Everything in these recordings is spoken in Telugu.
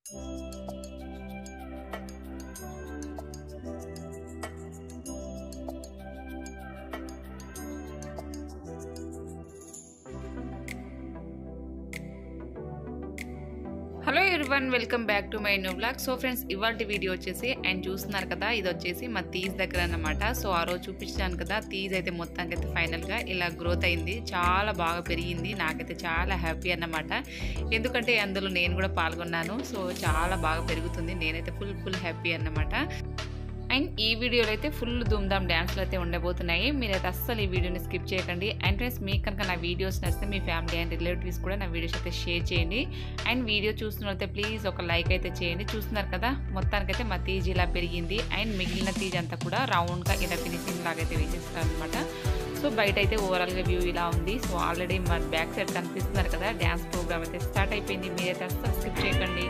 Hello everyone, welcome back to my new blog. So friends, ఇవాల్టి వీడియో వచ్చేసి అండ్ చూస్తున్నారు కదా, ఇది వచ్చేసి మా తీజ్ దగ్గర అన్నమాట. సో ఆ రోజు చూపించాను కదా, తీజ్ అయితే మొత్తానికి అయితే ఫైనల్గా ఇలా గ్రోత్ అయింది, చాలా బాగా పెరిగింది. నాకైతే చాలా హ్యాపీ అన్నమాట, ఎందుకంటే అందులో నేను కూడా పాల్గొన్నాను. సో చాలా బాగా పెరుగుతుంది, నేనైతే ఫుల్ హ్యాపీ అన్నమాట. అండ్ ఈ వీడియోలో అయితే ఫుల్ ధూమ్ధామ్ డ్యాన్స్లు అయితే ఉండబోతున్నాయి. మీరైతే అస్సలు ఈ వీడియోని స్కిప్ చేయకండి. అండ్ ఫ్రెండ్స్, మీకు కనుక నా వీడియోస్ నచ్చితే మీ ఫ్యామిలీ అండ్ రిలేటివ్స్ కూడా నా వీడియోస్ అయితే షేర్ చేయండి. అండ్ వీడియో చూస్తున్నట్లయితే ప్లీజ్ ఒక లైక్ అయితే చేయండి. చూస్తున్నారు కదా, మొత్తానికైతే మా తీజ్ ఇలా పెరిగింది. అండ్ మిగిలిన తీజ్ అంతా కూడా రౌండ్గా ఇలా ఫినిషింగ్ లాగా అయితే వేసేస్తారు అనమాట. సో బయట అయితే ఓవరాల్గా వ్యూ ఇలా ఉంది. సో ఆల్రెడీ మా బ్యాక్ సైడ్ కనిపిస్తున్నారు కదా, డ్యాన్స్ ప్రోగ్రామ్ అయితే స్టార్ట్ అయిపోయింది. మీరైతే అస్సలు స్కిప్ చేయకండి.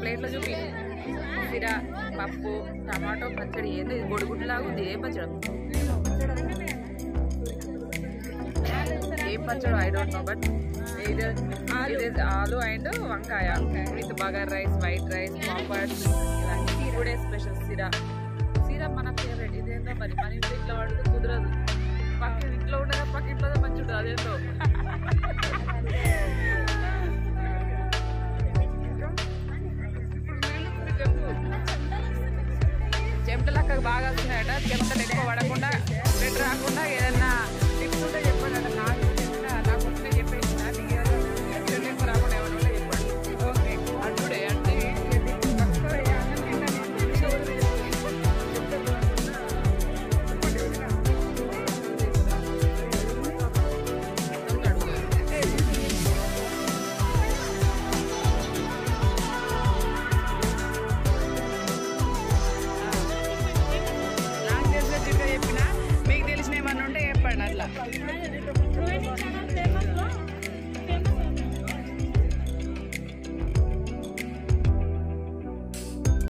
ప్లేట్లో చూపి సిర పప్పు టమాటో పచ్చడి ఏంది గొడుగుడ్లాగా ఉంది. ఏ పచ్చడి ఏం పచ్చడి ఐ డోంట్ నో బట్ ఇది aloo and vankaya with bagara rice white rice papads ఇవన్నీ కూడా స్పెషల్. సిర మన ఫేవరెట్. ఇదేందో మరి మన ఇంట్లో ఇట్లా వాడితే కుదరదు. పక్క ఇంట్లో ఉండగా పక్క ఇంట్లో మంచి ఉంటుంది అదేందో. చెమటలు అక్కడికి బాగా వస్తున్నాయట. చెమటలు ఎక్కువ పడకుండా బ్లడ్ రాకుండా ఏదన్నా టిప్స్ ఉంటే చెప్పండి. నాకు నాకు వస్తే చెప్పేసి ఎక్కువ రాకుండా ఏమైనా ఉంటే చెప్పండి. ఓకే అట్టుడే అంటే నాకు తెలిసిన చిట్కా చెప్పినా మీకు తెలిసిన ఏమన్నా ఉంటే చెప్పండి అట్లా.